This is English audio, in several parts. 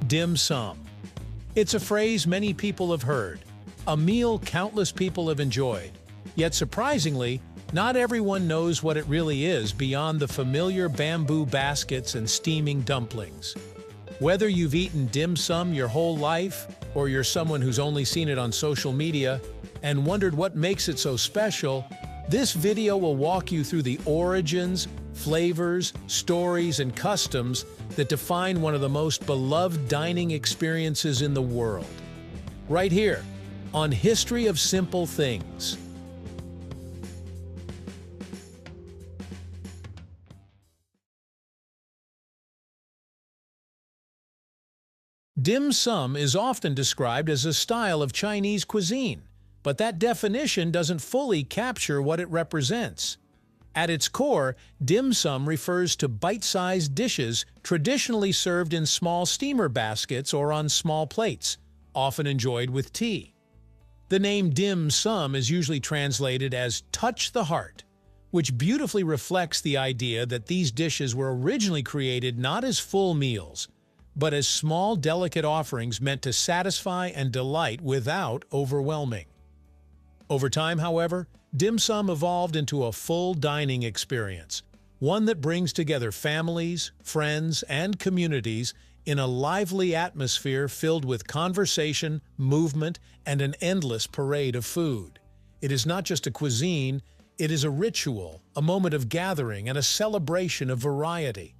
Dim sum. It's a phrase many people have heard, a meal countless people have enjoyed. Yet surprisingly, not everyone knows what it really is beyond the familiar bamboo baskets and steaming dumplings. Whether you've eaten dim sum your whole life, or you're someone who's only seen it on social media and wondered what makes it so special, this video will walk you through the origins, flavors, stories, and customs that define one of the most beloved dining experiences in the world. Right here, on History of Simple Things. Dim sum is often described as a style of Chinese cuisine, but that definition doesn't fully capture what it represents. At its core, dim sum refers to bite-sized dishes traditionally served in small steamer baskets or on small plates, often enjoyed with tea. The name dim sum is usually translated as touch the heart, which beautifully reflects the idea that these dishes were originally created not as full meals, but as small, delicate offerings meant to satisfy and delight without overwhelming. Over time, however, dim sum evolved into a full dining experience, one that brings together families, friends, and communities in a lively atmosphere filled with conversation, movement, and an endless parade of food. It is not just a cuisine, it is a ritual, a moment of gathering, and a celebration of variety.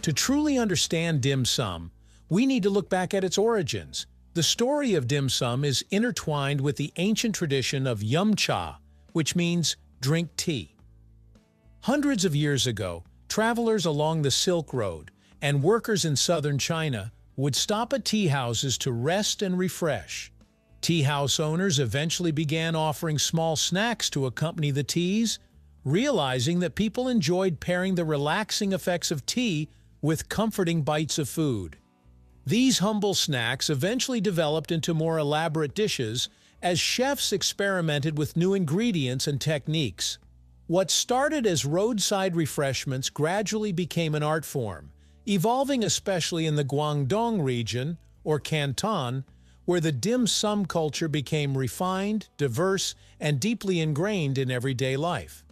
To truly understand dim sum, we need to look back at its origins. The story of dim sum is intertwined with the ancient tradition of yum cha, which means drink tea. Hundreds of years ago, travelers along the Silk Road and workers in southern China would stop at tea houses to rest and refresh. Tea house owners eventually began offering small snacks to accompany the teas, realizing that people enjoyed pairing the relaxing effects of tea with comforting bites of food. These humble snacks eventually developed into more elaborate dishes as chefs experimented with new ingredients and techniques. What started as roadside refreshments gradually became an art form, evolving especially in the Guangdong region, or Canton, where the dim sum culture became refined, diverse, and deeply ingrained in everyday life.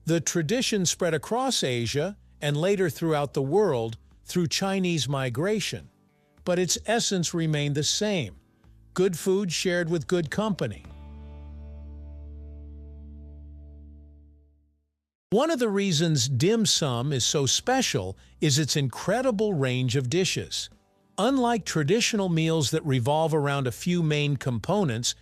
The tradition spread across Asia and later throughout the world through Chinese migration, but its essence remained the same: good food shared with good company. One of the reasons dim sum is so special is its incredible range of dishes. Unlike traditional meals that revolve around a few main components,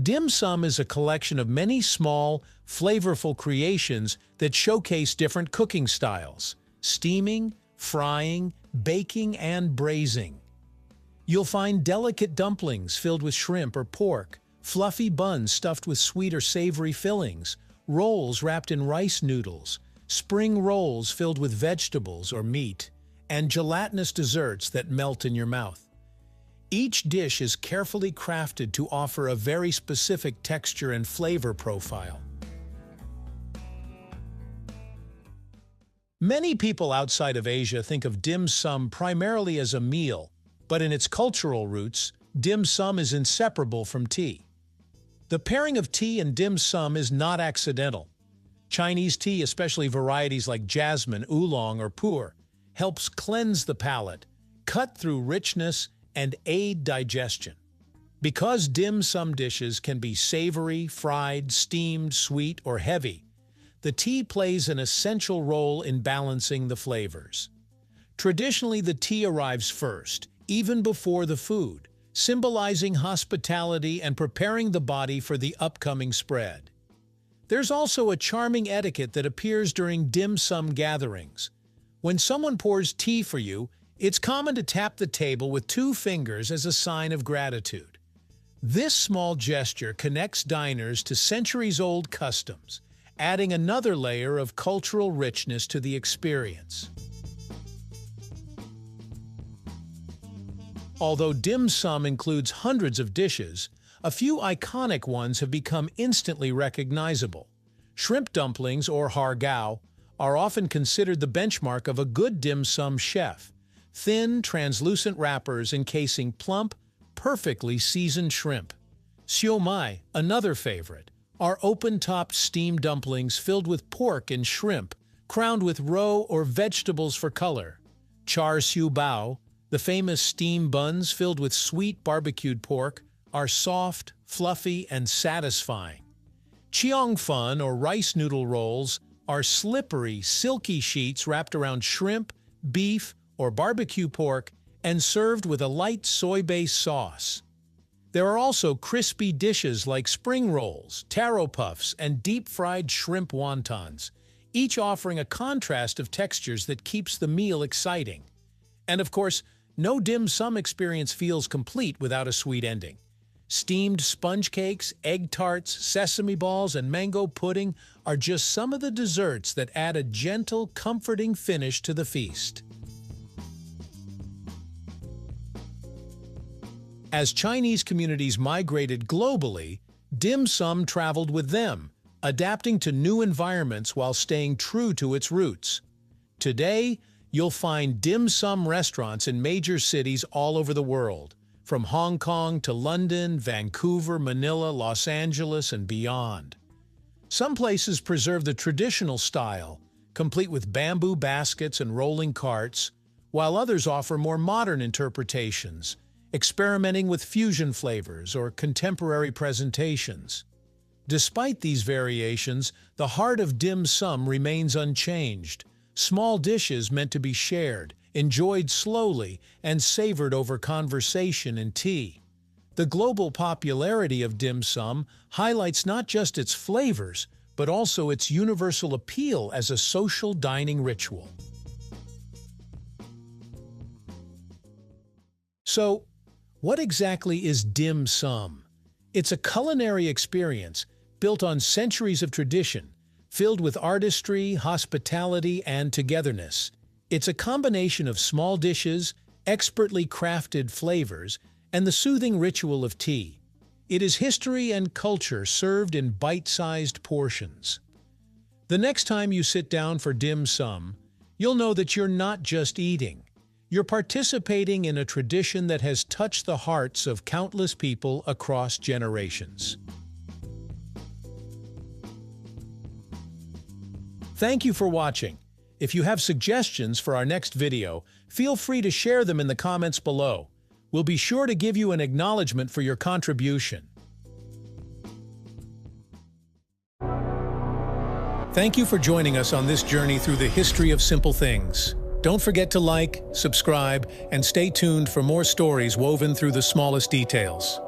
dim sum is a collection of many small, flavorful creations that showcase different cooking styles: steaming, frying, baking, and braising. You'll find delicate dumplings filled with shrimp or pork, fluffy buns stuffed with sweet or savory fillings, rolls wrapped in rice noodles, spring rolls filled with vegetables or meat, and gelatinous desserts that melt in your mouth. Each dish is carefully crafted to offer a very specific texture and flavor profile. Many people outside of Asia think of dim sum primarily as a meal, but in its cultural roots, dim sum is inseparable from tea. The pairing of tea and dim sum is not accidental. Chinese tea, especially varieties like jasmine, oolong, or pu'er, helps cleanse the palate, cut through richness, and aid digestion. Because dim sum dishes can be savory, fried, steamed, sweet, or heavy, the tea plays an essential role in balancing the flavors. Traditionally, the tea arrives first, even before the food, symbolizing hospitality and preparing the body for the upcoming spread. There's also a charming etiquette that appears during dim sum gatherings. When someone pours tea for you, it's common to tap the table with 2 fingers as a sign of gratitude. This small gesture connects diners to centuries-old customs, adding another layer of cultural richness to the experience. Although dim sum includes hundreds of dishes, a few iconic ones have become instantly recognizable. Shrimp dumplings, or har gow, are often considered the benchmark of a good dim sum chef. Thin, translucent wrappers encasing plump, perfectly seasoned shrimp. Siomai, another favorite, are open-topped steamed dumplings filled with pork and shrimp, crowned with roe or vegetables for color. Char siu bao, the famous steam buns filled with sweet barbecued pork, are soft, fluffy, and satisfying. Chiang fun, or rice noodle rolls, are slippery, silky sheets wrapped around shrimp, beef, or barbecue pork and served with a light soy-based sauce. There are also crispy dishes like spring rolls, taro puffs, and deep-fried shrimp wontons, each offering a contrast of textures that keeps the meal exciting. And of course, no dim sum experience feels complete without a sweet ending. Steamed sponge cakes, egg tarts, sesame balls, and mango pudding are just some of the desserts that add a gentle, comforting finish to the feast. As Chinese communities migrated globally, dim sum traveled with them, adapting to new environments while staying true to its roots. Today, you'll find dim sum restaurants in major cities all over the world, from Hong Kong to London, Vancouver, Manila, Los Angeles, and beyond. Some places preserve the traditional style, complete with bamboo baskets and rolling carts, while others offer more modern interpretations, experimenting with fusion flavors or contemporary presentations. Despite these variations, the heart of dim sum remains unchanged. Small dishes meant to be shared, enjoyed slowly, and savored over conversation and tea. The global popularity of dim sum highlights not just its flavors, but also its universal appeal as a social dining ritual. So, what exactly is dim sum? It's a culinary experience built on centuries of tradition, filled with artistry, hospitality, and togetherness. It's a combination of small dishes, expertly crafted flavors, and the soothing ritual of tea. It is history and culture served in bite-sized portions. The next time you sit down for dim sum, you'll know that you're not just eating. You're participating in a tradition that has touched the hearts of countless people across generations. Thank you for watching. If you have suggestions for our next video, feel free to share them in the comments below. We'll be sure to give you an acknowledgement for your contribution. Thank you for joining us on this journey through the history of simple things. Don't forget to like, subscribe, and stay tuned for more stories woven through the smallest details.